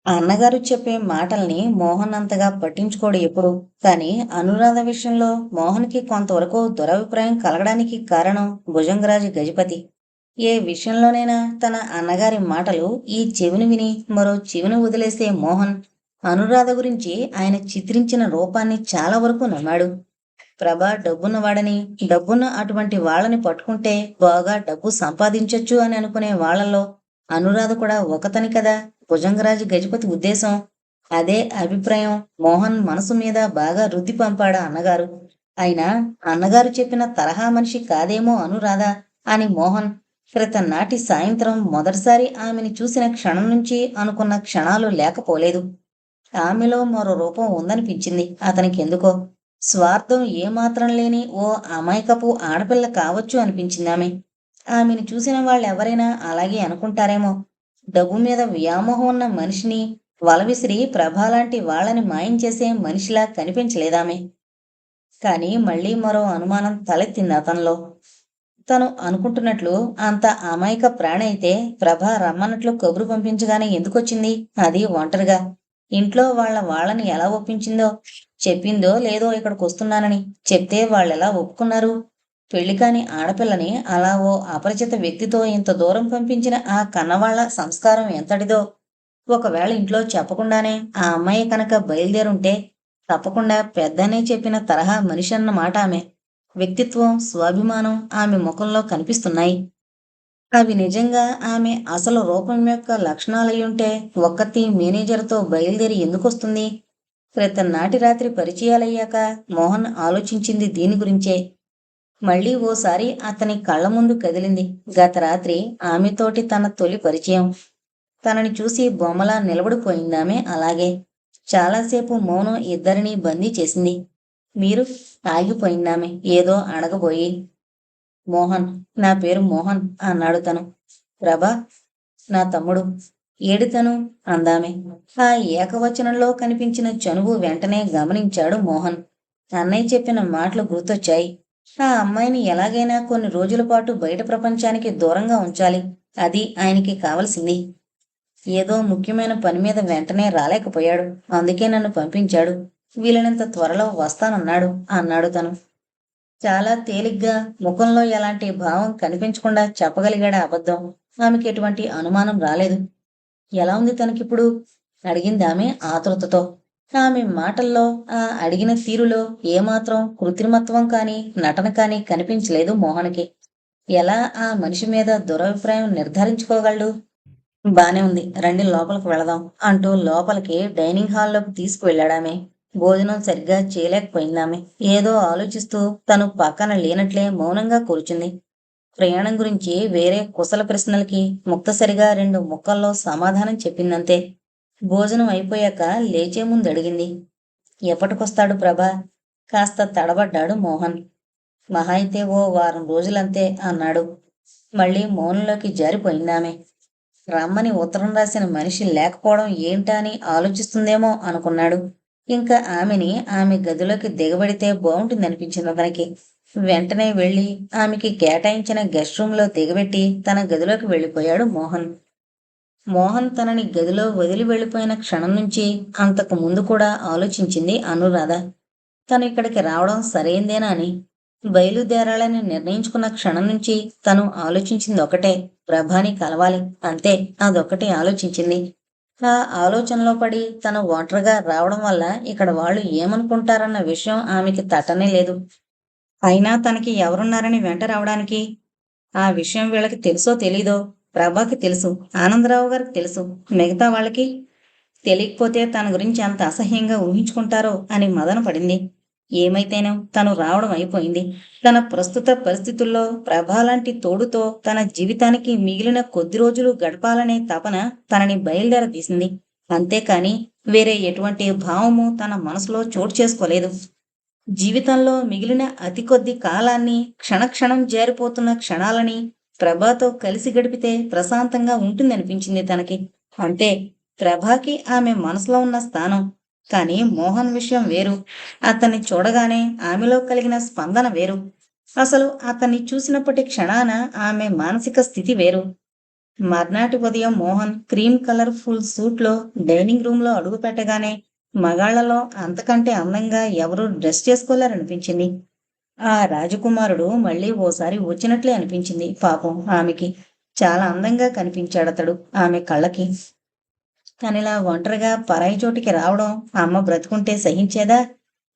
ఆ అన్నగారు చెప్పే మాటల్ని మోహన్ అంతగా పట్టించుకోడు ఎప్పుడు. కానీ అనురాధ విషయంలో మోహన్‌కి కొంతవరకు దురభిప్రాయం కలగడానికి కారణం భుజంగరాజు గజపతి. ఏ విషయంలోనైనా తన అన్నగారి మాటలు ఈ చెవిని విని మరో చెవిని వదిలేసే మోహన్ అనురాధ గురించి ఆయన చిత్రించిన రూపాన్ని చాలా వరకు నమ్మాడు. ప్రభ డబ్బున్నవాడని, డబ్బున్న అటువంటి వాళ్ళని పట్టుకుంటే బాగా డబ్బు సంపాదించొచ్చు అని అనుకునే వాళ్ళల్లో అనురాధ కూడా ఒకతని కదా భుజంగరాజు గజపతి ఉద్దేశం. అదే అభిప్రాయం మోహన్ మనసు మీద బాగా రుద్ది పంపాడు అన్నగారు. అయినా అన్నగారు చెప్పిన తరహా మనిషి కాదేమో అనురాధ అని మోహన్ క్రితం నాటి సాయంత్రం మొదటిసారి ఆమెని చూసిన క్షణం నుంచి అనుకున్న క్షణాలు లేకపోలేదు. ఆమెలో మరో రూపం ఉందనిపించింది అతనికెందుకో. స్వార్థం ఏమాత్రం లేని ఓ అమాయకపు ఆడపిల్ల కావచ్చు అనిపించిందామె. ఆమెను చూసిన వాళ్ళెవరైనా అలాగే అనుకుంటారేమో. డబ్బు మీద వ్యామోహం ఉన్న మనిషిని వలవిసిరి ప్రభలాంటి వాళ్ళని మాయం చేసే మనిషిలా కనిపించలేదామె. కానీ మళ్ళీ మరో అనుమానం తలెత్తింది అతనిలో. తను అనుకుంటున్నట్లు అంత అమాయక ప్రాణి అయితే ప్రభ రమ్మన్నట్లు కబురు పంపించగానే ఎందుకొచ్చింది? అది ఒంటరిగా. ఇంట్లో వాళ్ళని ఎలా ఒప్పించిందో, చెప్పిందో లేదో ఇక్కడికొస్తున్నానని. చెప్తే వాళ్ళెలా ఒప్పుకున్నారు? పెళ్లి కాని ఆడపిల్లని అలా ఓ అపరిచిత వ్యక్తితో ఇంత దూరం పంపించిన ఆ కన్నవాళ్ల సంస్కారం ఎంతటిదో. ఒకవేళ ఇంట్లో చెప్పకుండానే ఆ అమ్మాయి కనుక బయలుదేరుంటే తప్పకుండా పెద్దనే చెప్పిన తరహా మనిషన్నమాట ఆమె. వ్యక్తిత్వం, స్వాభిమానం ఆమె ముఖంలో కనిపిస్తున్నాయి. అవి నిజంగా ఆమె అసలు రూపం యొక్క లక్షణాలయ్యుంటే ఒక్కతి మేనేజర్‌తో బయలుదేరి ఎందుకొస్తుంది? క్రితం నాటి రాత్రి పరిచయాలయ్యాక మోహన్ ఆలోచించింది దీని గురించే. మళ్ళీ ఓసారి అతని కళ్ళ ముందు కదిలింది గత రాత్రి ఆమెతోటి తన తొలి పరిచయం. తనని చూసి బొమ్మలా నిలబడిపోయిందామె అలాగే. చాలాసేపు మౌనం ఇద్దరినీ బందీ చేసింది. మీరు? ఆగిపోయిందామె ఏదో అడగబోయి. మోహన్. నా పేరు మోహన్ అన్నాడు తను. ప్రభా? నా తమ్ముడు. ఏడితను? అందామె. ఆ ఏకవచనంలో కనిపించిన చనువు వెంటనే గమనించాడు మోహన్. అన్నయ్య చెప్పిన మాటలు గుర్తొచ్చాయి. ఆ అమ్మాయిని ఎలాగైనా కొన్ని రోజుల పాటు బయట ప్రపంచానికి దూరంగా ఉంచాలి. అది ఆయనకి కావలసింది. ఏదో ముఖ్యమైన పని మీద వెంటనే రాలేకపోయాడు. అందుకే నన్ను పంపించాడు. వీలైనంత త్వరలో వస్తానన్నాడు అన్నాడు తను. చాలా తేలిగ్గా ముఖంలో ఎలాంటి భావం కనిపించకుండా చెప్పగలిగాడు ఆ అబద్ధం. ఆమెకి ఎటువంటి అనుమానం రాలేదు. ఎలా ఉంది తనకిప్పుడు? అడిగిందామె ఆతృతతో. ఆమె మాటల్లో, ఆ అడిగిన తీరులో ఏమాత్రం కృత్రిమత్వం కానీ నటన కానీ కనిపించలేదు మోహన్కి. ఎలా ఆ మనిషి మీద దురభిప్రాయం నిర్ధారించుకోగలడు? బానే ఉంది. రండి లోపలికి వెళదాం అంటూ లోపలికి డైనింగ్ హాల్లోకి తీసుకువెళ్ళాడామె. భోజనం సరిగ్గా చేయలేకపోయిందామె. ఏదో ఆలోచిస్తూ తను పక్కన లేనట్లే మౌనంగా కూర్చుంది. ప్రయాణం గురించి వేరే కుశల ప్రశ్నలకి ముక్తసరిగా 2 ముక్కల్లో సమాధానం చెప్పిందంతే. భోజనం అయిపోయాక లేచే ముందు అడిగింది. ఎప్పటికొస్తాడు ప్రభా? కాస్త తడబడ్డాడు మోహన్. మహా అయితే ఓ వారం రోజులంతే అన్నాడు. మళ్ళీ మౌనంలోకి జారిపోయిందామె. రమ్మని ఉత్తరం రాసిన మనిషి లేకపోవడం ఏంటా అని ఆలోచిస్తుందేమో అనుకున్నాడు. ఇంకా ఆమెని ఆమె గదిలోకి దిగబడితే బావుంటుందనిపించింది అతనికి. వెంటనే వెళ్ళి ఆమెకి కేటాయించిన గెస్ట్ రూంలో దిగబెట్టి తన గదిలోకి వెళ్ళిపోయాడు మోహన్. మోహన్ తనని గదిలో వదిలి వెళ్ళిపోయిన క్షణం నుంచి అంతకు ముందు కూడా ఆలోచించింది అనురాధ. తను ఇక్కడికి రావడం సరైందేనా అని. బయలుదేరాలని నిర్ణయించుకున్న క్షణం నుంచి తను ఆలోచించింది ఒకటే, ప్రభాని కలవాలి. అంతే. అదొక్కటే ఆలోచించింది. ఆ ఆలోచనలో పడి తను ఒంటరిగా రావడం వల్ల ఇక్కడ వాళ్ళు ఏమనుకుంటారన్న విషయం ఆమెకి తట్టనే లేదు. అయినా తనకి ఎవరున్నారని వెంట రావడానికి? ఆ విషయం వీళ్ళకి తెలుసో తెలీదో? ప్రభాకి తెలుసు. ఆనందరావు గారికి తెలుసు. మిగతా వాళ్ళకి? తెలియకపోతే తన గురించి అంత అసహ్యంగా ఊహించుకుంటారో అని మదన పడింది. ఏమైతేనేం తను రావడం అయిపోయింది. తన ప్రస్తుత పరిస్థితుల్లో ప్రభాలాంటి తోడుతో తన జీవితానికి మిగిలిన కొద్ది రోజులు గడపాలనే తపన తనని బయలుదేరదీసింది. అంతేకాని వేరే ఎటువంటి భావము తన మనసులో చోటు చేసుకోలేదు. జీవితంలో మిగిలిన అతి కొద్ది కాలాన్ని, క్షణక్షణం జారిపోతున్న క్షణాలని ప్రభాతో కలిసి గడిపితే ప్రశాంతంగా ఉంటుందనిపించింది తనకి. అంతే. ప్రభాకి ఆమె మనసులో ఉన్న స్థానం. కానీ మోహన్ విషయం వేరు. అతన్ని చూడగానే ఆమెలో కలిగిన స్పందన వేరు. అసలు అతన్ని చూసినప్పటి క్షణాన ఆమె మానసిక స్థితి వేరు. మర్నాటి ఉదయం మోహన్ క్రీమ్ కలర్ ఫుల్ సూట్లో డైనింగ్ రూమ్ లో అడుగు పెట్టగానే మగాళ్లలో అంతకంటే అందంగా ఎవరూ డ్రెస్ చేసుకోలేరనిపించింది. ఆ రాజకుమారుడు మళ్ళీ ఓసారి వచ్చినట్లే అనిపించింది పాపం ఆమెకి. చాలా అందంగా కనిపించాడతడు ఆమె కళ్ళకి. తనిలా ఒంటరిగా పరాయి చోటికి రావడం అమ్మ బ్రతుకుంటే సహించేదా?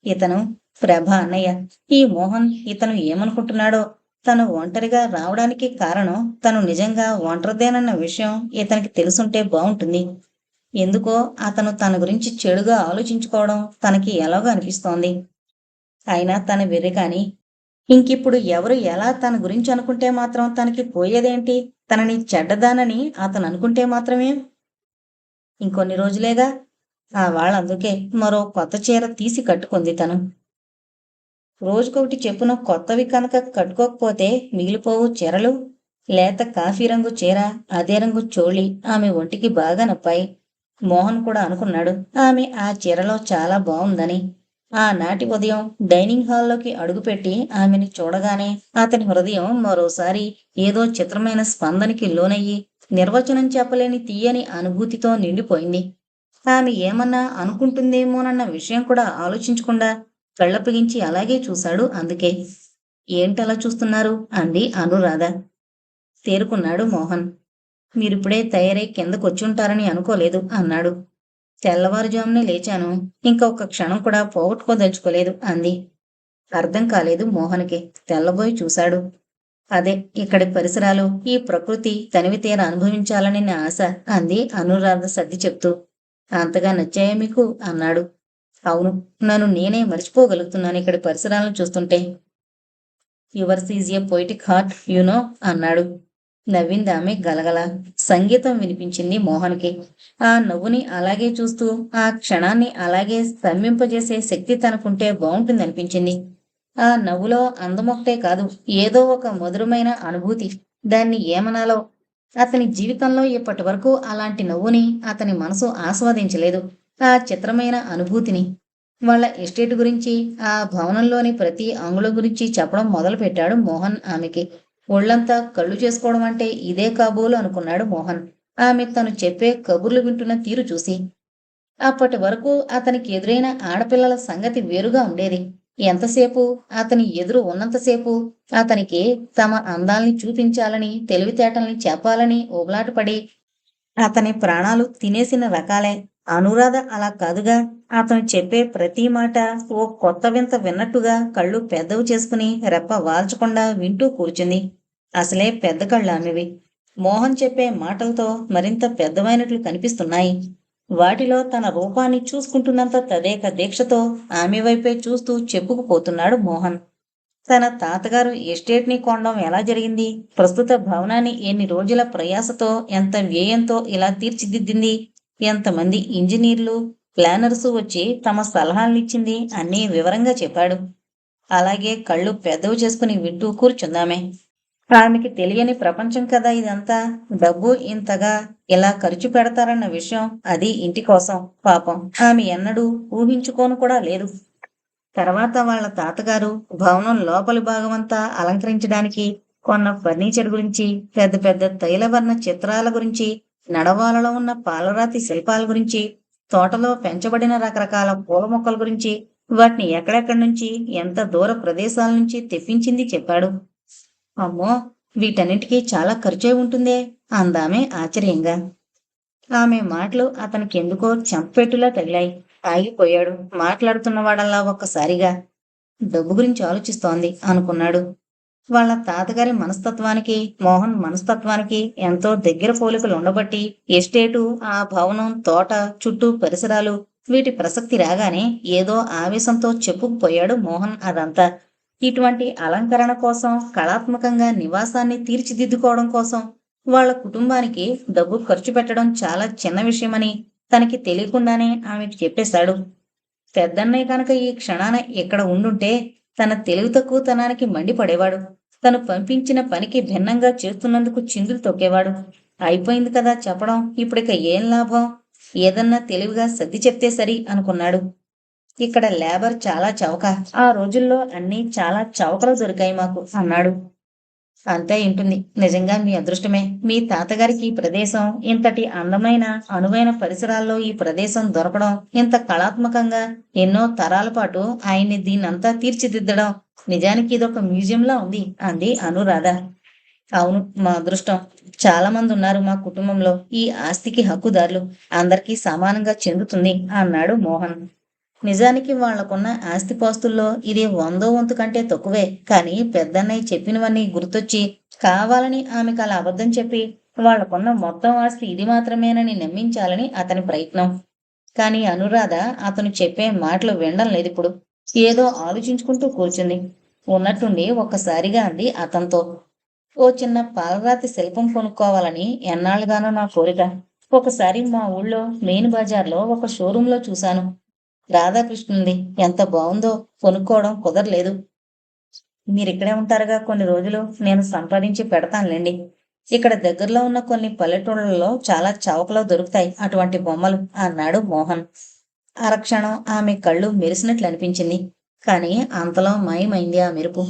ఇతను ప్రభ అన్నయ్య. ఈ మోహన్ ఇతను ఏమనుకుంటున్నాడో? తను ఒంటరిగా రావడానికి కారణం తను నిజంగా ఒంటరిదేనన్న విషయం ఇతనికి తెలుసుంటే బావుంటుంది. ఎందుకో అతను తన గురించి చెడుగా ఆలోచించుకోవడం తనకి ఎలాగో అనిపిస్తోంది. అయినా తన వెర్రి కాని. ఇంకిప్పుడు ఎవరు ఎలా తన గురించి అనుకుంటే మాత్రం తనకి పోయేదేంటి? తనని చెడ్డదానని అతను అనుకుంటే మాత్రమే. ఇంకొన్ని రోజులేగా. ఆ వాళ్ళందుకే మరో కొత్త చీర తీసి కట్టుకుంది తను. రోజుకొకటి చెప్పున కొత్తవి కనుక కట్టుకోకపోతే మిగిలిపోవు చీరలు. లేత కాఫీ రంగు చీర, అదే రంగు చోళి ఆమె ఒంటికి బాగా నప్పాయి. మోహన్ కూడా అనుకున్నాడు ఆమె ఆ చీరలో చాలా బావుందని. ఆనాటి ఉదయం డైనింగ్ హాల్లోకి అడుగుపెట్టి ఆమెని చూడగానే అతని హృదయం మరోసారి ఏదో చిత్రమైన స్పందనకి లోనయ్యి నిర్వచనం చెప్పలేని తీయని అనుభూతితో నిండిపోయింది. ఆమె ఏమన్నా అనుకుంటుందేమోనన్న విషయం కూడా ఆలోచించకుండా కళ్ళప్పగించి అలాగే చూశాడు అందుకే. ఏంటలా చూస్తున్నారు? అంది అనురాధ. తేరుకున్నాడు మోహన్. మీరిప్పుడే తయారై కిందకొచ్చుంటారని అనుకోలేదు అన్నాడు. తెల్లవారుజామునే లేచాను. ఇంకా ఒక్క క్షణం కూడా పోగొట్టుకోదలుచుకోలేదు అంది. అర్థం కాలేదు మోహన్కి. తెల్లబోయి చూశాడు. అదే ఇక్కడి పరిసరాలు, ఈ ప్రకృతి తనివితీర అనుభవించాలని నా ఆశ అంది అనురాధ సర్ది చెప్తూ. అంతగా నచ్చాయా మీకు? అన్నాడు. అవును. నన్ను నేనే మర్చిపోగలుగుతున్నాను ఇక్కడి పరిసరాలను చూస్తుంటే. Yours is a poetic heart no అన్నాడు. నవ్విందామె గలగల. సంగీతం వినిపించింది మోహన్కి. ఆ నవ్వుని అలాగే చూస్తూ ఆ క్షణాన్ని అలాగే స్తంభింపజేసే శక్తి తనకుంటే బావుంటుందనిపించింది. ఆ నవ్వులో అందమొకటే కాదు, ఏదో ఒక మధురమైన అనుభూతి. దాన్ని ఏమనాలో? అతని జీవితంలో ఇప్పటి వరకు అలాంటి నవ్వుని అతని మనసు ఆస్వాదించలేదు. ఆ చిత్రమైన అనుభూతిని. వాళ్ళ ఎస్టేట్ గురించి, ఆ భవనంలోని ప్రతి అంగుళం గురించి చెప్పడం మొదలుపెట్టాడు మోహన్ ఆమెకి. ఒళ్ళంతా కళ్ళు చేసుకోవడం అంటే ఇదే కాబోలు అనుకున్నాడు మోహన్. ఆమె తను చెప్పే కబుర్లు వింటున్న తీరు చూసి. అప్పటి వరకు అతనికి ఎదురైన ఆడపిల్లల సంగతి వేరుగా ఉండేది. ఎంతసేపు అతని ఎదురు ఉన్నంతసేపు అతనికి తమ అందాల్ని చూపించాలని, తెలివితేటల్ని చెప్పాలని ఉబలాటపడి అతని ప్రాణాలు తినేసిన రకాలే. అనురాధ అలా కాదుగా. అతను చెప్పే ప్రతి మాట ఓ కొత్త వింత విన్నట్టుగా కళ్ళు పెద్దవి చేసుకుని రెప్ప వాల్చకుండా వింటూ కూర్చుంది. అసలే పెద్ద కళ్ళు ఆమెవి. మోహన్ చెప్పే మాటలతో మరింత పెద్దవైనట్లు కనిపిస్తున్నాయి. వాటిలో తన రూపాన్ని చూసుకుంటున్నంత తదేక దీక్షతో ఆమె వైపే చూస్తూ చెప్పుకుపోతున్నాడు మోహన్. తన తాతగారు ఎస్టేట్ని కొనడం ఎలా జరిగింది? ప్రస్తుత భవనాన్ని ఎన్ని రోజుల ప్రయాసతో, ఎంత వ్యయంతో ఇలా తీర్చిదిద్దింది? ఎంతమంది ఇంజనీర్లు, ప్లానర్సు వచ్చి తమ సలహాలనిచ్చింది అన్నీ వివరంగా చెప్పాడు. అలాగే కళ్ళు పెద్దవి చేసుకుని వింటూ కూర్చుందామే. ఆమెకి తెలియని ప్రపంచం కదా ఇదంతా. డబ్బు ఇంతగా ఇలా ఖర్చు పెడతారన్న విషయం, అది ఇంటి కోసం. పాపం ఆమె ఎన్నడూ ఊహించుకోను కూడా లేదు. తర్వాత వాళ్ళ తాతగారు భవనం లోపలి భాగమంతా అలంకరించడానికి కొన్న ఫర్నిచర్ గురించి, పెద్ద పెద్ద తైలవర్ణ చిత్రాల గురించి, నడవాలలో ఉన్న పాలరాతి శిల్పాల గురించి, తోటలో పెంచబడిన రకరకాల పూల మొక్కల గురించి, వాటిని ఎక్కడెక్కడి నుంచి, ఎంత దూర ప్రదేశాల నుంచి తెప్పించింది చెప్పాడు. అమ్మో! వీటన్నిటికీ చాలా ఖర్చయి ఉంటుందే అందామె ఆశ్చర్యంగా. ఆమె మాటలు అతనికెందుకో చెంపపెట్టులా తగిలాయి. ఆగిపోయాడు మాట్లాడుతున్నవాడల్లా ఒక్కసారిగా. డబ్బు గురించి ఆలోచిస్తోంది అనుకున్నాడు. వాళ్ళ తాతగారి మనస్తత్వానికి, మోహన్ మనస్తత్వానికి ఎంతో దగ్గర పోలికలు ఉండబట్టి ఎస్టేటు, ఆ భవనం, తోట, చుట్టూ పరిసరాలు, వీటి ప్రసక్తి రాగానే ఏదో ఆవేశంతో చెప్పుకుపోయాడు మోహన్ అదంతా. ఇటువంటి అలంకరణ కోసం, కళాత్మకంగా నివాసాన్ని తీర్చిదిద్దుకోవడం కోసం వాళ్ళ కుటుంబానికి డబ్బు ఖర్చు పెట్టడం చాలా చిన్న విషయమని తనకి తెలియకుండానే ఆమెకు చెప్పేశాడు. పెద్దన్నయ్య కనుక ఈ క్షణాన ఇక్కడ ఉండుంటే తన తెలివి తక్కువతనానికి మండిపడేవాడు. తను పంపించిన పనికి భిన్నంగా చేస్తున్నందుకు చిందులు తొక్కేవాడు. అయిపోయింది కదా చెప్పడం, ఇప్పుడిక ఏం లాభం? ఏదన్నా తెలివిగా సర్ది చెప్తే సరి అనుకున్నాడు. ఇక్కడ లేబర్ చాలా చవక. ఆ రోజుల్లో అన్నీ చాలా చవకలు దొరికాయి మాకు అన్నాడు. అంతే ఉంటుంది. నిజంగా మీ అదృష్టమే. మీ తాతగారికి ఈ ప్రదేశం, ఇంతటి అందమైన, అనువైన పరిసరాల్లో ఈ ప్రదేశం దొరకడం, ఇంత కళాత్మకంగా ఎన్నో తరాల పాటు ఆయన్ని దీన్నంతా తీర్చిదిద్దడం, నిజానికి ఇదొక మ్యూజియంలా ఉంది అంది అనురాధ. అవును, మా అదృష్టం. చాలా మంది ఉన్నారు మా కుటుంబంలో ఈ ఆస్తికి హక్కుదారులు. అందరికీ సమానంగా చెందుతుంది అన్నాడు మోహన్. నిజానికి వాళ్లకున్న ఆస్తిపాస్తుల్లో ఇది వందో వంతు కంటే తక్కువే. కానీ పెద్దన్నయ్య చెప్పినవన్నీ గుర్తొచ్చి కావాలని ఆమెకు అలా అబద్ధం చెప్పి వాళ్లకున్న మొత్తం ఆస్తి ఇది మాత్రమేనని నమ్మించాలని అతని ప్రయత్నం. కానీ అనురాధ అతను చెప్పే మాటలు వినడం లేదిప్పుడు. ఏదో ఆలోచించుకుంటూ కూర్చుంది. ఉన్నట్టుండి ఒక్కసారిగా అంది అతనితో, ఓ చిన్న పాలరాతి శిల్పం కొనుక్కోవాలని ఎన్నాళ్ళుగానో నా కోరిక. ఒకసారి మా ఊళ్ళో మెయిన్ బజార్లో ఒక షోరూంలో చూశాను. రాధాకృష్ణుంది. ఎంత బావుందో. కొనుక్కోవడం కుదరలేదు. మీరిక్కడే ఉంటారుగా కొన్ని రోజులు. నేను సంపాదించి పెడతానులేండి. ఇక్కడ దగ్గరలో ఉన్న కొన్ని పల్లెటూళ్ళలో చాలా చౌకలో దొరుకుతాయి అటువంటి బొమ్మలు అన్నాడు మోహన్. అరక్షణం ఆమె కళ్ళు మెరిసినట్లు అనిపించింది. కానీ అంతలో మాయమైంది ఆ మెరుపు.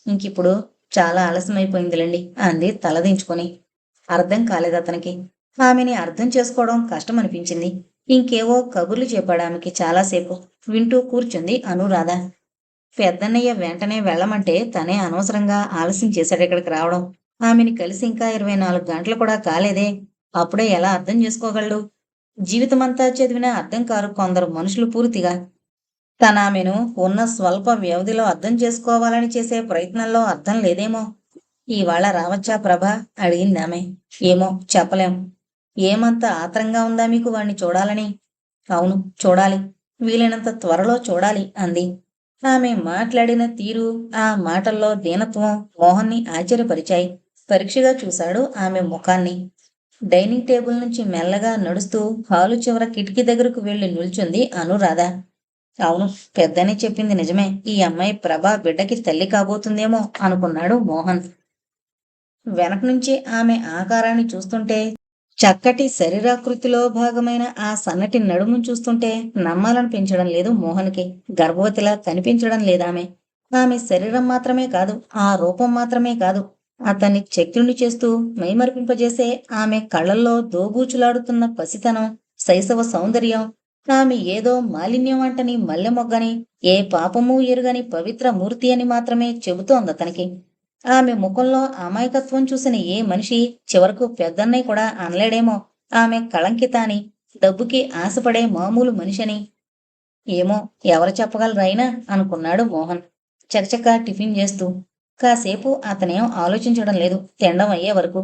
ఇంకిప్పుడు చాలా ఆలస్యమైపోయిందిలేండి అంది తలదించుకొని. అర్థం కాలేదు అతనికి. ఆమెని అర్థం చేసుకోవడం కష్టం అనిపించింది. ఇంకేవో కబుర్లు చెప్పాడు ఆమెకి చాలాసేపు. వింటూ కూర్చుంది అనురాధ. పెద్దన్నయ్య వెంటనే వెళ్ళమంటే తనే అనవసరంగా ఆలస్యం చేశాడు ఇక్కడికి రావడం. ఆమెని కలిసి ఇంకా 24 గంటలు కూడా కాలేదే. అప్పుడే ఎలా అర్థం చేసుకోగలడు? జీవితమంతా చదివినా అర్థం కారు కొందరు మనుషులు పూర్తిగా. తనామెను ఉన్న స్వల్ప వ్యవధిలో అర్థం చేసుకోవాలని చేసే ప్రయత్నంలో అర్థం లేదేమో. ఇవాళ రావచ్చా ప్రభా? అడిగిందామె. ఏమో చెప్పలేం. ఏమంత ఆత్రంగా ఉందా మీకు వాణ్ణి చూడాలని? అవును, చూడాలి. వీలైనంత త్వరలో చూడాలి అంది. ఆమె మాట్లాడిన తీరు, ఆ మాటల్లో దీనత్వం మోహన్ని ఆశ్చర్యపరిచాయి. పరీక్షగా చూశాడు ఆమె ముఖాన్ని. డైనింగ్ టేబుల్ నుంచి మెల్లగా నడుస్తూ హాలు చివర కిటికీ దగ్గరకు వెళ్లి నిల్చుంది అనురాధ. అవును, పెద్దని చెప్పింది నిజమే. ఈ అమ్మాయి ప్రభా బిడ్డకి తల్లి కాబోతుందేమో అనుకున్నాడు మోహన్. వెనక నుంచి ఆమె ఆకారాన్ని చూస్తుంటే, చక్కటి శరీరాకృతిలో భాగమైన ఆ సన్నటి నడుమును చూస్తుంటే నమ్మాలనిపించడం లేదు మోహన్కి. గర్భవతిలా కనిపించడం లేదామె. ఆమె శరీరం మాత్రమే కాదు, ఆ రూపం మాత్రమే కాదు, అతన్ని చక్రుని చేస్తూ మైమరిపింపజేసే ఆమె కళ్ళల్లో దోబూచులాడుతున్న పసితనం, శైశవ సౌందర్యం, ఆమె ఏదో మాలిన్యం అంటని మల్లెమొగ్గని, ఏ పాపమూ ఎరుగని పవిత్ర మూర్తి అని మాత్రమే చెబుతోందతనికి. ఆమె ముఖంలో అమాయకత్వం చూసిన ఏ మనిషి చివరకు పెద్దన్నయ్య కూడా అనలేడేమో ఆమె కళంకిత అని, డబ్బుకి ఆశపడే మామూలు మనిషని. ఏమో, ఎవరు చెప్పగలరైనా అనుకున్నాడు మోహన్ చకచకా టిఫిన్ చేస్తూ. కాసేపు అతనేం ఆలోచించడం లేదు తినడం అయ్యే వరకు.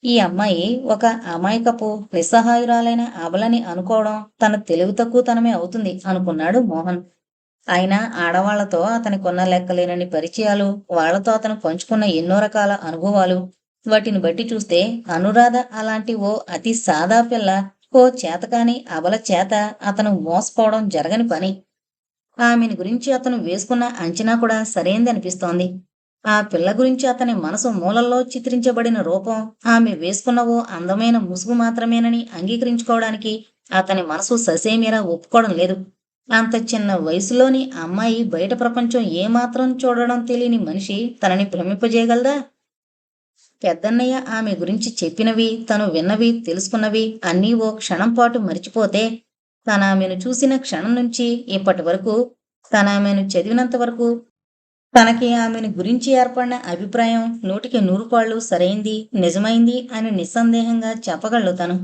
ఈ అమ్మాయి ఒక అమాయకపు నిస్సహాయురాలైన అబలని అనుకోవడం తన తెలివి తక్కువతనమే అవుతుంది అనుకున్నాడు మోహన్. అయినా ఆడవాళ్లతో అతనికున్న లెక్కలేనన్ని పరిచయాలు, వాళ్లతో అతను పంచుకున్న ఎన్నో రకాల అనుభవాలు, వాటిని బట్టి చూస్తే అనురాధ అలాంటి ఓ అతి సాదా పిల్ల, ఓ చేతకాని అబల చేత అతను మోసపోవడం జరగని పని. ఆమెను గురించి అతను వేసుకున్న అంచనా కూడా సరైందనిపిస్తోంది. ఆ పిల్ల గురించి అతని మనసు మూలల్లో చిత్రించబడిన రూపం ఆమె వేసుకున్న ఓ అందమైన ముసుగు మాత్రమేనని అంగీకరించుకోవడానికి అతని మనసు ససేమిరా ఒప్పుకోవడం లేదు. అంత చిన్న వయసులోని అమ్మాయి బయట ప్రపంచం ఏమాత్రం చూడడం తెలియని మనిషి తనని భ్రమింపజేయగలదా? పెద్దన్నయ్య ఆమె గురించి చెప్పినవి, తను విన్నవి, తెలుసుకున్నవి అన్నీ ఓ క్షణం పాటు మరిచిపోతే, తనామెను చూసిన క్షణం నుంచి ఇప్పటి వరకు, తనామెను చదివినంత వరకు తనకి ఆమెను గురించి ఏర్పడిన అభిప్రాయం 100కి 100 సరైంది, నిజమైంది అని నిస్సందేహంగా చెప్పగలడు తను.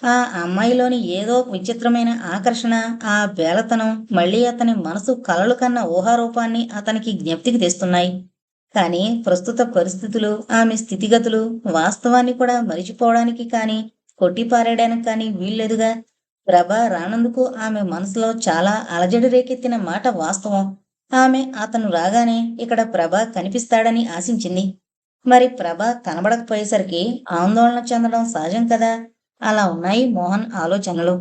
ఆ అమ్మాయిలోని ఏదో విచిత్రమైన ఆకర్షణ, ఆ బేలతనం మళ్ళీ అతని మనసు కలలు కన్న ఊహారూపాన్ని అతనికి జ్ఞప్తికి తెస్తున్నాయి. కానీ ప్రస్తుత పరిస్థితులు, ఆమె స్థితిగతులు వాస్తవాన్ని కూడా మరిచిపోవడానికి కానీ, కొట్టిపారేయడానికి కానీ వీల్లేదుగా. ప్రభ రానందుకు ఆమె మనసులో చాలా అలజడి రేకెత్తిన మాట వాస్తవం. ఆమె అతను రాగానే ఇక్కడ ప్రభ కనిపిస్తాడని ఆశించింది. మరి ప్రభ కనబడకపోయేసరికి ఆందోళన చెందడం సహజం కదా. అలా ఉన్నాయి మోహన్ ఆలోచనలు.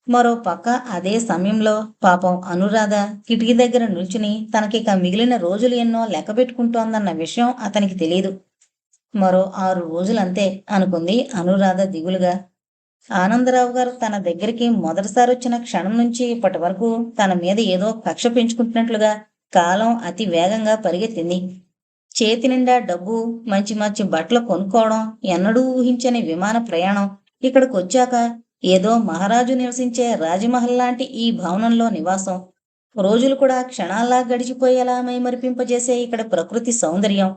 మరో పక్క అదే సమయంలో పాపం అనురాధ కిటికీ దగ్గర నిల్చుని తనకిక మిగిలిన రోజులు ఎన్నో లెక్కబెట్టుకుంటోందన్న విషయం అతనికి తెలియదు. మరో 6 రోజులంతే అనుకుంది అనురాధ దిగులుగా. ఆనందరావు గారు తన దగ్గరికి మొదటిసారి వచ్చిన క్షణం నుంచి ఇప్పటి వరకు తన మీద ఏదో కక్ష పెంచుకుంటున్నట్లుగా కాలం అతి వేగంగా పరిగెత్తింది. చేతి నిండా డబ్బు, మంచి మంచి బట్టలు కొనుక్కోవడం, ఎన్నడూ ఊహించని విమాన ప్రయాణం. ఇక్కడికొచ్చాక ఏదో మహారాజు నివసించే రాజమహల్ లాంటి ఈ భవనంలో నివాసం. రోజులు కూడా క్షణాల్లా గడిచిపోయేలా మైమరిపింపజేసే ఇక్కడ ప్రకృతి సౌందర్యం.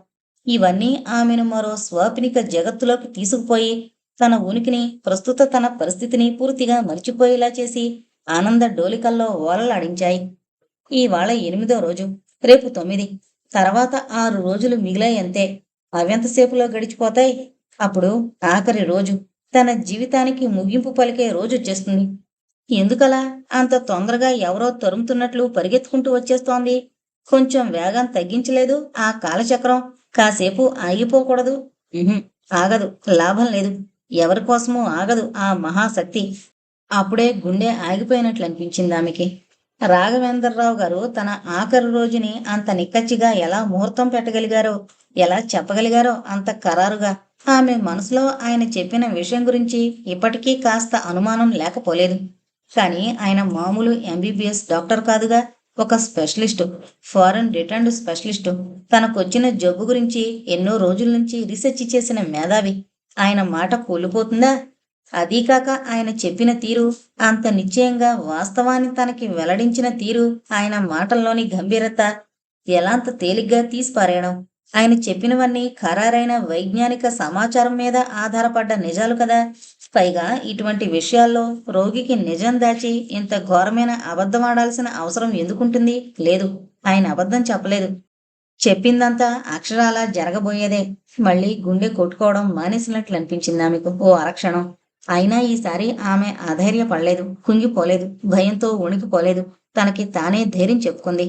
ఇవన్నీ ఆమెను మరో స్వాప్నిక జగత్తులోకి తీసుకుపోయి తన ఉనికిని, ప్రస్తుత తన పరిస్థితిని పూర్తిగా మరిచిపోయేలా చేసి ఆనంద డోలికల్లో ఓలలాడించాయి. ఇవాళ 8వ రోజు, రేపు 9, తర్వాత 6 రోజులు మిగిలాయంతే. అవెంతసేపులో గడిచిపోతాయి. అప్పుడు ఆఖరి రోజు, తన జీవితానికి ముగింపు పలికే రోజొచ్చేస్తుంది. ఎందుకలా అంత తొందరగా ఎవరో తరుముతున్నట్లు పరిగెత్తుకుంటూ వచ్చేస్తోంది? కొంచెం వేగం తగ్గించలేదు ఆ కాలచక్రం? కాసేపు ఆగిపోకూడదు? ఉహుం, ఆగదు. లాభం లేదు. ఎవరికోసమూ ఆగదు ఆ మహాశక్తి. అప్పుడే గుండె ఆగిపోయినట్లు అనిపించింది ఆమెకి. రాఘవేంద్రరావు గారు తన ఆఖరి రోజుని అంత నిక్కచ్చిగా ఎలా ముహూర్తం పెట్టగలిగారో, ఎలా చెప్పగలిగారో అంత ఖరారుగా. ఆమె మనసులో ఆయన చెప్పిన విషయం గురించి ఇప్పటికీ కాస్త అనుమానం లేకపోలేదు. కానీ ఆయన మామూలు ఎంబీబీఎస్ డాక్టర్ కాదుగా, ఒక స్పెషలిస్టు, ఫారెన్ రిటర్న్డ్ స్పెషలిస్టు. తనకొచ్చిన జబ్బు గురించి ఎన్నో రోజుల నుంచి రీసెర్చ్ చేసిన మేధావి. ఆయన మాట కూలిపోతుందా? అదీకాక ఆయన చెప్పిన తీరు, అంత నిశ్చయంగా వాస్తవాన్ని తనకి వెల్లడించిన తీరు, ఆయన మాటల్లోని గంభీరత, ఎలాంత తేలిగ్గా తీసిపారేయడం. ఆయన చెప్పినవన్నీ ఖరారైన వైజ్ఞానిక సమాచారం మీద ఆధారపడ్డ నిజాలు కదా. పైగా ఇటువంటి విషయాల్లో రోగికి నిజం దాచి ఇంత ఘోరమైన అబద్ధమాడాల్సిన అవసరం ఎందుకుంటుంది? లేదు, ఆయన అబద్ధం చెప్పలేదు. చెప్పిందంతా అక్షరాలా జరగబోయేదే. మళ్ళీ గుండె కొట్టుకోవడం మానేసినట్లు అనిపించింది ఆమెకు ఓ అరక్షణం. అయినా ఈసారి ఆమె అధైర్యపడలేదు, కుంగిపోలేదు, భయంతో వణికిపోలేదు. తనకి తానే ధైర్యం చెప్పుకుంది.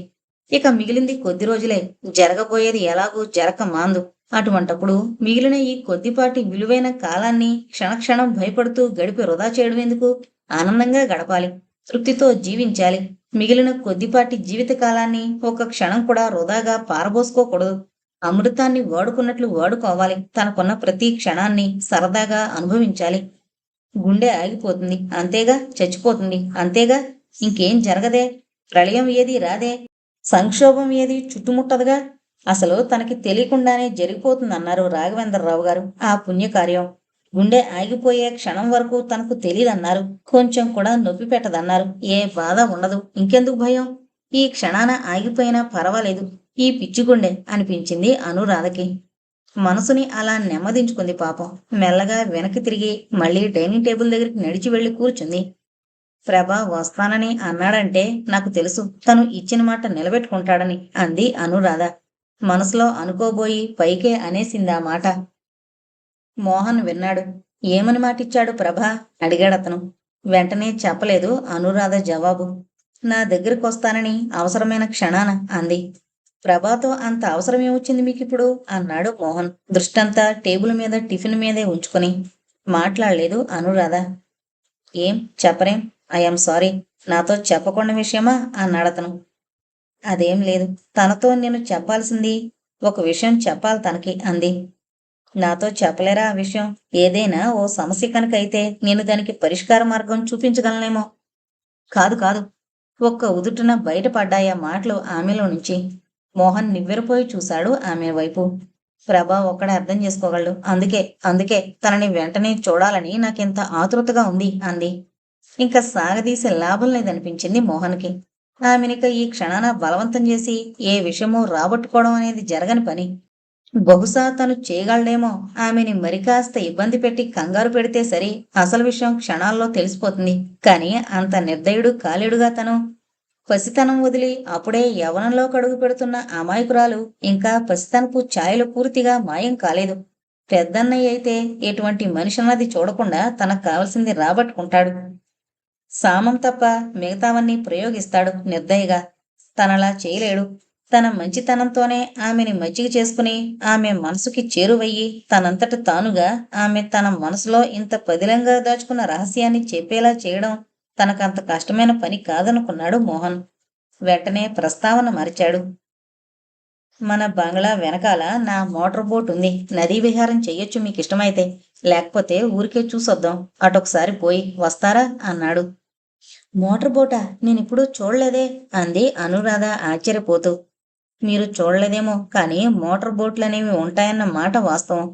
ఇక మిగిలింది కొద్ది రోజులే. జరగబోయేది ఎలాగూ జరక మాందు. అటువంటప్పుడు మిగిలిన ఈ కొద్దిపాటి విలువైన కాలాన్ని క్షణక్షణం భయపడుతూ గడిపి వృధా చేయడం ఎందుకు? ఆనందంగా గడపాలి, తృప్తితో జీవించాలి. మిగిలిన కొద్దిపాటి జీవిత కాలాన్ని ఒక క్షణం కూడా వృధాగా పారబోసుకోకూడదు. అమృతాన్ని వాడుకున్నట్లు వాడుకోవాలి. తనకున్న ప్రతి క్షణాన్ని సరదాగా అనుభవించాలి. గుండె ఆగిపోతుంది అంతేగా, చచ్చిపోతుంది అంతేగా, ఇంకేం జరగదే. ప్రళయం ఏది రాదే, సంక్షోభం ఏది చుట్టుముట్టదుగా. అసలు తనకి తెలియకుండానే జరిగిపోతుందన్నారు రాఘవేంద్రరావు గారు ఆ పుణ్యకార్యం. గుండె ఆగిపోయే క్షణం వరకు తనకు తెలియదన్నారు. కొంచెం కూడా నొప్పి పెట్టదన్నారు. ఏ బాధ ఉండదు, ఇంకెందుకు భయం? ఈ క్షణాన ఆగిపోయినా పర్వాలేదు, ఈ పిచ్చిగుండె అనిపించింది అనురాధకి. మనసుని అలా నెమ్మదించుకుంది పాపం. మెల్లగా వెనక్కి తిరిగి మళ్ళీ డైనింగ్ టేబుల్ దగ్గరికి నడిచి వెళ్లి కూర్చుంది. ప్రభ వస్తానని అన్నాడంటే నాకు తెలుసు, తను ఇచ్చిన మాట నిలబెట్టుకుంటాడని అంది అనురాధ. మనసులో అనుకోబోయి పైకే అనేసిందా మాట. మోహన్ విన్నాడు. ఏమని మాటిచ్చాడు ప్రభా? అడిగాడతను. వెంటనే చెప్పలేదు అనురాధ జవాబు. నా దగ్గరకొస్తానని అవసరమైన క్షణాన అంది. ప్రభాతో అంత అవసరం ఏమొచ్చింది మీకిప్పుడు? అన్నాడు మోహన్ దృష్టంతా టేబుల్ మీద టిఫిన్ మీదే ఉంచుకుని. మాట్లాడలేదు అనురాధ. ఏం చెప్పరేం? ఐఎమ్ సారీ, నాతో చెప్పకుండా విషయమా? అన్నాడతను. అదేం లేదు, తనతో నేను చెప్పాల్సింది ఒక విషయం చెప్పాలి తనకి అంది. నాతో చెప్పలేరా ఆ విషయం? ఏదైనా ఓ సమస్య కనుకైతే నేను దానికి పరిష్కార మార్గం చూపించగలనేమో. కాదు కాదు, ఒక్క ఉదుటున బయటపడ్డాయా మాటలు ఆమెలో నుంచి. మోహన్ నివ్వెరపోయి చూశాడు ఆమె వైపు. ప్రభా ఒక్కడే అర్థం చేసుకోగలడు. అందుకే అందుకే తనని వెంటనే చూడాలని నాకెంత ఆతృతగా ఉంది అంది. ఇంకా సాగదీసే లాభం లేదనిపించింది మోహన్కి. ఆమెనిక ఈ క్షణాన బలవంతం చేసి ఏ విషయమో రాబట్టుకోవడం అనేది జరగని పని. బహుశా తను చేయగలడేమో. ఆమెని మరికాస్త ఇబ్బంది పెట్టి కంగారు పెడితే సరి, అసలు విషయం క్షణాల్లో తెలిసిపోతుంది. కాని అంత నిర్దయుడు కాలేడుగా తను. పసితనం వదిలి అప్పుడే యవ్వనంలో కడుగు పెడుతున్న అమాయకురాలు ఇంకా పసితనపు ఛాయలు పూర్తిగా మాయం కాలేదు. పెద్దన్నయ్య అయితే ఎటువంటి మనిషిన్నది చూడకుండా తనకు కావలసింది రాబట్టుకుంటాడు. సామం తప్ప మిగతావన్నీ ప్రయోగిస్తాడు నిర్దయగా. తనలా చేయలేడు. తన మంచితనంతోనే ఆమెని మజ్జిగ చేసుకుని ఆమె మనసుకి చేరువయ్యి తనంతట తానుగా ఆమె తన మనసులో ఇంత పదిలంగా దాచుకున్న రహస్యాన్ని చెప్పేలా చేయడం తనకంత కష్టమైన పని కాదనుకున్నాడు మోహన్. వెంటనే ప్రస్తావన మరిచాడు. మన బంగ్లా వెనకాల నా మోటార్ బోట్ ఉంది. నదీ విహారం చెయ్యొచ్చు మీకిష్టమైతే. లేకపోతే ఊరికే చూసొద్దాం. అటొకసారి పోయి వస్తారా అన్నాడు. మోటార్ బోటా? నేనిప్పుడూ చూడలేదే అంది అనురాధ ఆశ్చర్యపోతూ. మీరు చూడలేదేమో కానీ మోటార్ బోట్లనేవి ఉంటాయన్న మాట వాస్తవం.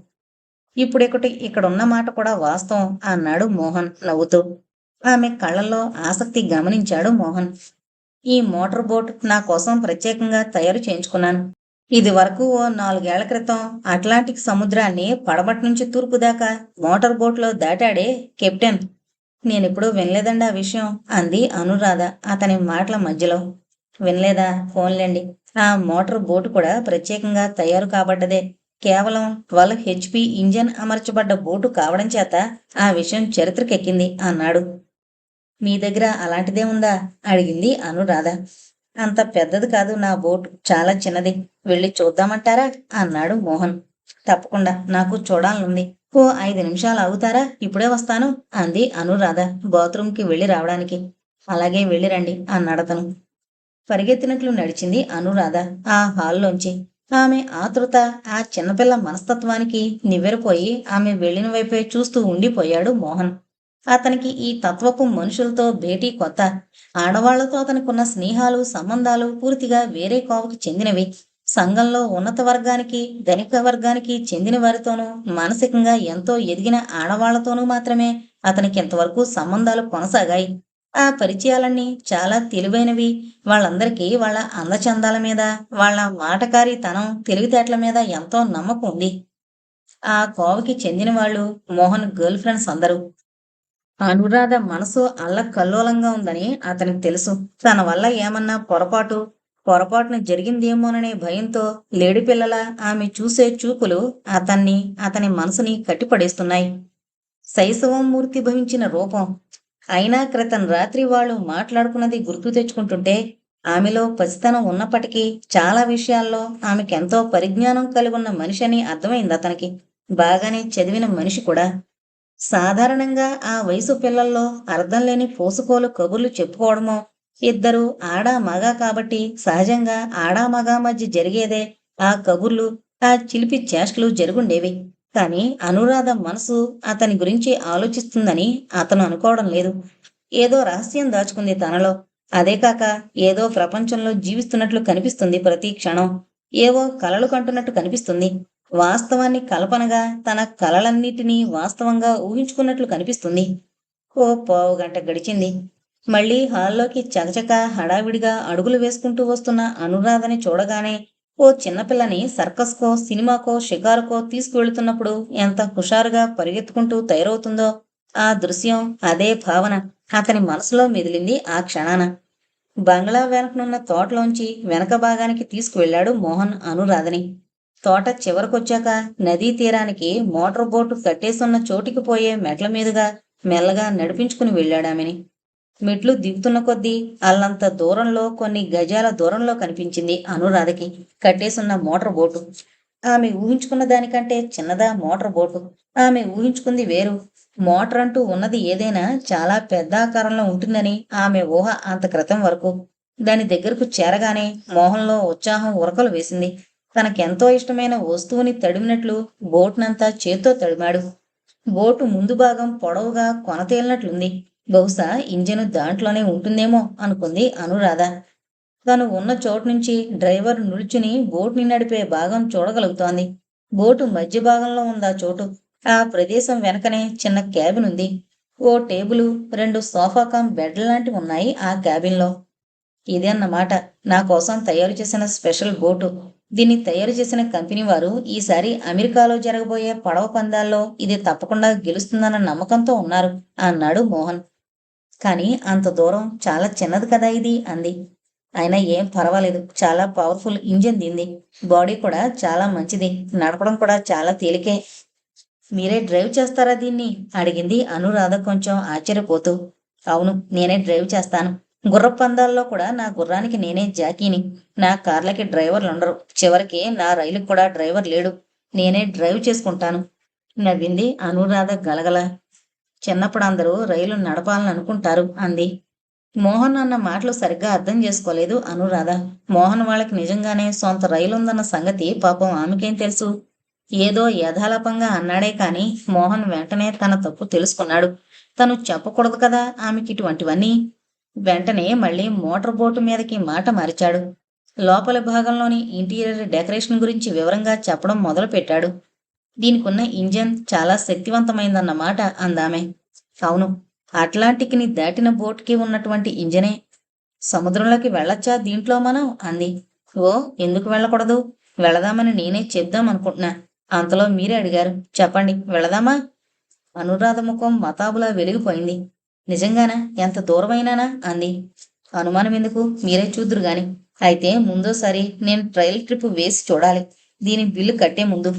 ఇక్కడున్న మాట కూడా వాస్తవం అన్నాడు మోహన్ నవ్వుతూ. ఆమె కళ్ళల్లో ఆసక్తి గమనించాడు మోహన్. ఈ మోటార్ బోట్ నా కోసం ప్రత్యేకంగా తయారు చేయించుకున్నాను. ఇది వరకు ఓ 4 ఏళ్ల క్రితం అట్లాంటిక్ సముద్రాన్ని పడమటి నుంచి తూర్పు దాకా మోటార్ బోట్లో దాటాడే కెప్టెన్. నేనెప్పుడూ వినలేదండి ఆ విషయం అంది అనురాధ అతని మాటల మధ్యలో. వినలేదా? ఫోన్లేండి. ఆ మోటార్ బోటు కూడా ప్రత్యేకంగా తయారు కాబడ్డదే. కేవలం 12 హెచ్పి ఇంజన్ అమర్చబడ్డ బోటు కావడం చేత ఆ విషయం చరిత్రకెక్కింది అన్నాడు. మీ దగ్గర అలాంటిదే ఉందా? అడిగింది అనురాధ. అంత పెద్దది కాదు నా బోటు, చాలా చిన్నది. వెళ్ళి చూద్దామంటారా? అన్నాడు మోహన్. తప్పకుండా, నాకు చూడాలనుంది. ఓ 5 నిమిషాలు ఆగుతారా? ఇప్పుడే వస్తాను అంది అనురాధ బాత్రూంకి వెళ్ళి రావడానికి. అలాగే వెళ్ళిరండి అన్నాడతను. పరిగెత్తినట్లు నడిచింది అనురాధ ఆ హాల్లోంచి. ఆమె ఆతృత, ఆ చిన్నపిల్ల మనస్తత్వానికి నివ్వెరపోయి ఆమె వెళ్ళిన వైపే చూస్తూ ఉండిపోయాడు మోహన్. అతనికి ఈ తత్వపు మనుషులతో భేటీ కొత్త. ఆడవాళ్లతో అతనికున్న స్నేహాలు, సంబంధాలు పూర్తిగా వేరే కోవకి చెందినవి. సంఘంలో ఉన్నత వర్గానికి, ధనిక వర్గానికి చెందిన వారితోనూ, మానసికంగా ఎంతో ఎదిగిన ఆడవాళ్లతోనూ మాత్రమే అతనికి ఇంతవరకు సంబంధాలు కొనసాగాయి. ఆ పరిచయాలన్నీ చాలా తెలివైనవి. వాళ్ళందరికీ వాళ్ళ అందచందాల మీద, వాళ్ళ మాటకారితనం, తెలివితేటల మీద ఎంతో నమ్మకం ఉంది. ఆ కోవకి చెందిన వాళ్ళు మోహన్ గర్ల్ ఫ్రెండ్స్ అందరూ. అనురాధ మనసు అల్లకల్లోలంగా ఉందని అతనికి తెలుసు. తన వల్ల ఏమన్నా పొరపాటున జరిగిందేమోననే భయంతో లేడిపిల్లలా ఆమె చూసే చూపులు అతని మనసుని కట్టిపడేస్తున్నాయి. శైశవం మూర్తి భవించిన రూపం. అయినా క్రితం రాత్రి వాళ్ళు మాట్లాడుకున్నది గుర్తు తెచ్చుకుంటుంటే ఆమెలో పసితనం ఉన్నప్పటికీ చాలా విషయాల్లో ఆమెకెంతో పరిజ్ఞానం కలిగున్న మనిషి అని అర్థమైంది అతనికి. బాగానే చదివిన మనిషి కూడా. సాధారణంగా ఆ వయసు పిల్లల్లో అర్థం లేని పోసుకోలు కబుర్లు చెప్పుకోవడమో, ఇద్దరు ఆడా మగా కాబట్టి సహజంగా ఆడా మగా మధ్య జరిగేదే ఆ కబుర్లు, ఆ చిలిపి చేష్టలు జరుగుండేవి. కాని అనురాధ మనసు అతని గురించి ఆలోచిస్తుందని అతను అనుకోవడం లేదు. ఏదో రహస్యం దాచుకుంది తనలో. అదే కాక ఏదో ప్రపంచంలో జీవిస్తున్నట్లు కనిపిస్తుంది ప్రతి క్షణం. ఏవో కలలు కంటున్నట్టు కనిపిస్తుంది. వాస్తవాన్ని కల్పనగా, తన కలలన్నిటినీ వాస్తవంగా ఊహించుకున్నట్లు కనిపిస్తుంది. ఓ పావుగంట గడిచింది. మళ్ళీ హాల్లోకి చకచక హడావిడిగా అడుగులు వేసుకుంటూ వస్తున్న అనురాధని చూడగానే ఓ చిన్నపిల్లని సర్కస్కో, సినిమాకో, షికారుకో తీసుకువెళుతున్నప్పుడు ఎంత హుషారుగా పరిగెత్తుకుంటూ తయారవుతుందో ఆ దృశ్యం, అదే భావన అతని మనసులో మెదిలింది ఆ క్షణాన. బంగ్లా వెనకనున్న తోటలోంచి వెనక భాగానికి తీసుకువెళ్ళాడు మోహన్ అనురాధని. తోట చివరకొచ్చాక నదీ తీరానికి మోటార్ బోటు కట్టేసున్న చోటికి పోయే మెట్ల మీదుగా మెల్లగా నడిపించుకుని వెళ్ళాడామెని. మెట్లు దిగుతున్న కొద్దీ అల్లంత దూరంలో, కొన్ని గజాల దూరంలో కనిపించింది అనురాధకి కట్టేసున్న మోటార్ బోటు. ఆమె ఊహించుకున్న దానికంటే చిన్నదా మోటార్ బోటు. ఆమె ఊహించుకుంది వేరు. మోటార్ అంటూ ఉన్నది ఏదైనా చాలా పెద్ద ఆకారంలో ఉంటుందని ఆమె ఊహ అంత క్రితం వరకు. దాని దగ్గరకు చేరగానే మోహంలో ఉత్సాహం ఉరకలు వేసింది. తనకెంతో ఇష్టమైన వస్తువుని తడిమినట్లు బోటునంతా చేత్తో తడిమాడు. బోటు ముందు భాగం పొడవుగా కొనతేలినట్లుంది. బహుశా ఇంజను దాంట్లోనే ఉంటుందేమో అనుకుంది అనురాధ. తను ఉన్న చోటు నుంచి డ్రైవర్ నిల్చుని బోటుని నడిపే భాగం చూడగలుగుతోంది. బోటు మధ్య భాగంలో ఉందా చోటు. ఆ ప్రదేశం వెనకనే చిన్న క్యాబిన్ ఉంది. ఓ టేబులు, 2 సోఫా కమ్ బెడ్ లాంటివి ఉన్నాయి ఆ క్యాబిన్లో. ఇదన్నమాట నా కోసం తయారు చేసిన స్పెషల్ బోటు. దీన్ని తయారు చేసిన కంపెనీ వారు ఈసారి అమెరికాలో జరగబోయే పడవ పందాల్లో ఇది తప్పకుండా గెలుస్తుందన్న నమ్మకంతో ఉన్నారు అన్నాడు మోహన్. కానీ అంత దూరం చాలా చిన్నది కదా ఇది అంది. అయినా ఏం పర్వాలేదు, చాలా పవర్ఫుల్ ఇంజిన్ దీంది. బాడీ కూడా చాలా మంచిది, నడపడం కూడా చాలా తేలికే. మీరే డ్రైవ్ చేస్తారా దీన్ని? అడిగింది అనురాధ కొంచెం ఆశ్చర్యపోతూ. అవును, నేనే డ్రైవ్ చేస్తాను. గుర్రపు పందాల్లో కూడా నా గుర్రానికి నేనే జాకీని. నా కార్లకి డ్రైవర్లుండరు. చివరికి నా రైలుకు కూడా డ్రైవర్ లేడు. నేనే డ్రైవ్ చేసుకుంటాను నవ్వింది అనురాధ గలగల. చిన్నప్పుడు అందరూ రైలు నడపాలని అనుకుంటారు అంది. మోహన్ అన్న మాటలు సరిగ్గా అర్థం చేసుకోలేదు అనురాధ. మోహన్ వాళ్ళకి నిజంగానే సొంత రైలుందన్న సంగతి పాపం ఆమెకేం తెలుసు. ఏదో యథాలాపంగా అన్నాడే కాని మోహన్ వెంటనే తన తప్పు తెలుసుకున్నాడు. తను చెప్పకూడదు కదా ఆమెకి ఇటువంటివన్నీ. వెంటనే మళ్ళీ మోటార్ బోటు మీదకి మాట మార్చాడు. లోపల భాగంలోని ఇంటీరియర్ డెకరేషన్ గురించి వివరంగా చెప్పడం మొదలుపెట్టాడు. దీనికున్న ఇంజన్ చాలా శక్తివంతమైందన్నమాట అందామె. అవును, అట్లాంటిక్ని దాటిన బోట్కి ఉన్నటువంటి ఇంజనే. సముద్రంలోకి వెళ్ళొచ్చా దీంట్లో మనం అంది. ఓ, ఎందుకు వెళ్ళకూడదు? వెళదామని నేనే చెప్దాం అనుకుంటున్నా. అంతలో మీరే అడిగారు, చెప్పండి వెళదామా? అనురాధ ముఖం మతాబులా వెలిగిపోయింది. నిజంగానా? ఎంత దూరమైనానా అంది. అనుమానం ఎందుకు, మీరే చూద్దురు గాని. అయితే ముందోసారి నేను ట్రయల్ ట్రిప్ వేసి చూడాలి. దీని బిల్లు కట్టే ముందు.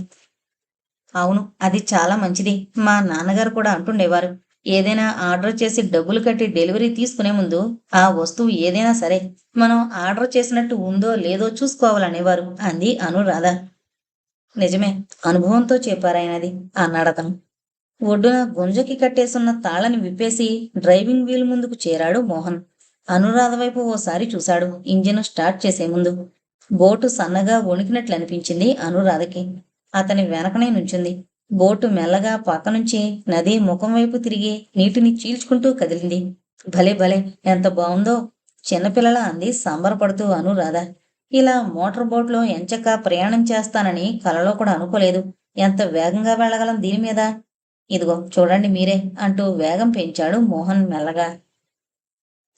అవును, అది చాలా మంచిది. మా నాన్నగారు కూడా అంటుండేవారు, ఏదైనా ఆర్డర్ చేసి డబ్బులు కట్టి డెలివరీ తీసుకునే ముందు ఆ వస్తువు ఏదైనా సరే మనం ఆర్డర్ చేసినట్టు ఉందో లేదో చూసుకోవాలనేవారు అంది అనురాధ. నిజమే, అనుభవంతో చెప్పారాయనది అన్నాడతను. ఒడ్డున గుంజకి కట్టేసున్న తాళని విప్పేసి డ్రైవింగ్ వీల్ ముందుకు చేరాడు మోహన్. అనురాధ వైపు ఓసారి చూశాడు ఇంజిన్ స్టార్ట్ చేసే ముందు. బోటు సన్నగా వణికినట్లు అనిపించింది అనురాధకి. అతని వెనకనే నుంచుంది. బోటు మెల్లగా పక్క నుంచి నది ముఖం వైపు తిరిగి నీటిని చీల్చుకుంటూ కదిలింది. భలే భలే, ఎంత బావుందో! చిన్నపిల్లల అంది సంబరపడుతూ అనురాధ. ఇలా మోటార్ బోట్లో ఎంచక్కా ప్రయాణం చేస్తానని కలలో కూడా అనుకోలేదు. ఎంత వేగంగా వెళ్ళగలం దీని మీద! ఇదిగో చూడండి మీరే అంటూ వేగం పెంచాడు మోహన్ మెల్లగా.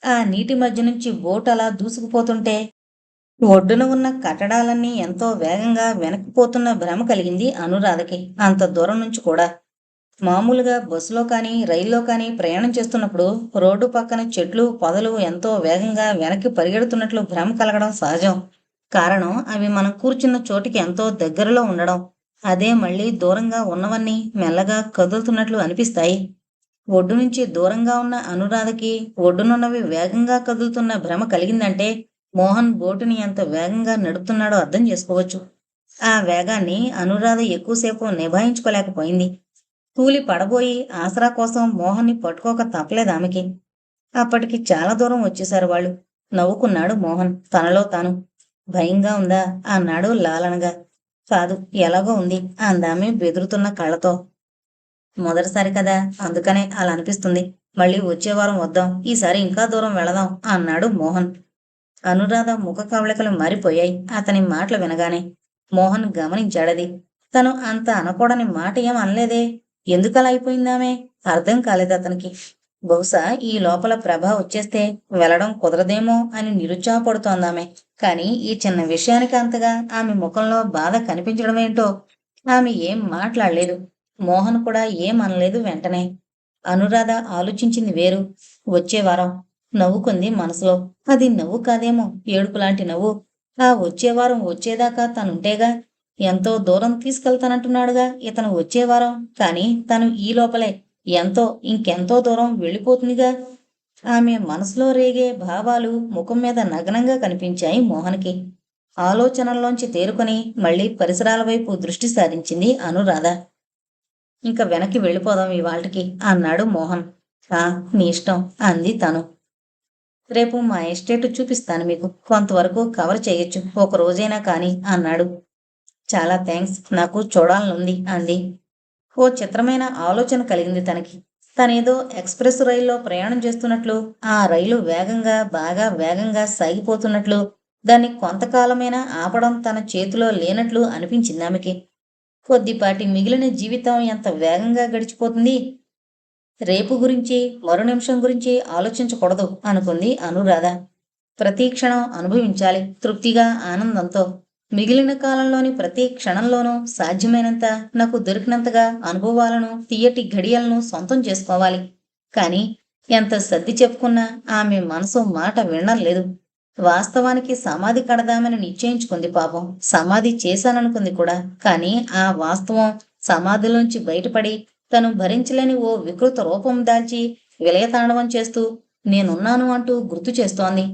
ఆ నీటి మధ్య నుంచి బోట్ అలా దూసుకుపోతుంటే ఒడ్డున ఉన్న కట్టడాలన్నీ ఎంతో వేగంగా వెనక్కిపోతున్న భ్రమ కలిగింది అనురాధకి. అంత దూరం నుంచి కూడా. మామూలుగా బస్సులో కానీ రైల్లో కానీ ప్రయాణం చేస్తున్నప్పుడు రోడ్డు పక్కన చెట్లు పొదలు ఎంతో వేగంగా వెనక్కి పరిగెడుతున్నట్లు భ్రమ కలగడం సహజం. కారణం అవి మనం కూర్చున్న చోటికి ఎంతో దగ్గరలో ఉండడం. అదే మళ్ళీ దూరంగా ఉన్నవన్నీ మెల్లగా కదులుతున్నట్లు అనిపిస్తాయి. ఒడ్డు నుంచి దూరంగా ఉన్న అనురాధకి ఒడ్డునున్నవి వేగంగా కదులుతున్న భ్రమ కలిగిందంటే మోహన్ బోటుని ఎంత వేగంగా నడుపుతున్నాడో అర్థం చేసుకోవచ్చు. ఆ వేగాన్ని అనురాధ ఎక్కువసేపు నిభాయించుకోలేకపోయింది. తూలి పడబోయి ఆసరా కోసం మోహన్ని పట్టుకోక తప్పలేదు ఆమెకి. అప్పటికి చాలా దూరం వచ్చేశారు వాళ్ళు. నవ్వుకున్నాడు మోహన్ తనలో తాను. భయంగా ఉందా అన్నాడు లాలనగా. కాదు, ఎలాగో ఉంది అందామె బెదురుతున్న కళ్ళతో. మొదటిసారి కదా, అందుకనే అలా అనిపిస్తుంది. మళ్ళీ వచ్చే వారం వద్దాం, ఈసారి ఇంకా దూరం వెళదాం అన్నాడు మోహన్. అనురాధ ముఖ కవళికలు మారిపోయాయి అతని మాటలు వినగానే. మోహన్ గమనించాడది. తను అంత అనకూడని మాట ఏం అనలేదే. ఎందుకలా అయిపోయిందామె? అర్థం కాలేదు అతనికి. బహుశా ఈ లోపల ప్రభ వచ్చేస్తే వెళ్ళడం కుదరదేమో అని నిరుత్సాహపడుతోందామె. కాని ఈ చిన్న విషయానికి అంతగా ఆమె ముఖంలో బాధ కనిపించడమేంటో. ఆమె ఏం మాట్లాడలేదు. మోహన్ కూడా ఏం అనలేదు వెంటనే. అనురాధ ఆలోచించింది వేరు. వచ్చే వారం నవ్వుకుంది మనసులో. అది నవ్వు కాదేమో, ఏడుపులాంటి నవ్వు. ఆ వచ్చే వారం వచ్చేదాకా తనుంటేగా. ఎంతో దూరం తీసుకెళ్తానంటున్నాడుగా ఇతను వచ్చే వారం. కాని తను ఈ లోపలే ఇంకెంతో దూరం వెళ్ళిపోతుందిగా. ఆమె మనసులో రేగే భావాలు ముఖం మీద నగ్నంగా కనిపించాయి మోహన్కి. ఆలోచనల్లోంచి తేరుకొని మళ్ళీ పరిసరాల వైపు దృష్టి సారించింది అనురాధ. ఇంక వెనక్కి వెళ్ళిపోదాం ఇవాళ్టికి అన్నాడు మోహన్. ఆ, నీ ఇష్టం అంది తను. రేపు మా ఎస్టేట్ చూపిస్తాను మీకు. కొంతవరకు కవర్ చేయొచ్చు ఒక రోజైనా కాని అన్నాడు. చాలా థ్యాంక్స్, నాకు చూడాలనుంది అంది. ఓ చిత్రమైన ఆలోచన కలిగింది తనకి. తనేదో ఎక్స్ప్రెస్ రైల్లో ప్రయాణం చేస్తున్నట్లు, ఆ రైలు బాగా వేగంగా సాగిపోతున్నట్లు, దాన్ని కొంతకాలమైనా ఆపడం తన చేతిలో లేనట్లు అనిపించింది ఆమెకి. కొద్దిపాటి మిగిలిన జీవితం ఎంత వేగంగా గడిచిపోతుంది. రేపు గురించి మరో నిమిషం గురించి ఆలోచించకూడదు అనుకుంది అనురాధ. ప్రతి క్షణం అనుభవించాలి తృప్తిగా, ఆనందంతో. మిగిలిన కాలంలోని ప్రతి క్షణంలోనూ సాధ్యమైనంత, నాకు దొరికినంతగా అనుభవాలను, తీయటి ఘడియలను సొంతం చేసుకోవాలి. కాని ఎంత సర్ది చెప్పుకున్నా ఆమె మనసు మాట వినడం లేదు. వాస్తవానికి సమాధి కడదామని నిశ్చయించుకుంది పాపం. సమాధి చేశాననుకుంది కూడా. కాని ఆ వాస్తవం సమాధిలోంచి బయటపడి తను భరించలేని ఓ వికృత రూపం దాల్చి విలయతాండవం చేస్తూ నేనున్నాను అంటూ గుర్తు చేస్తోంది.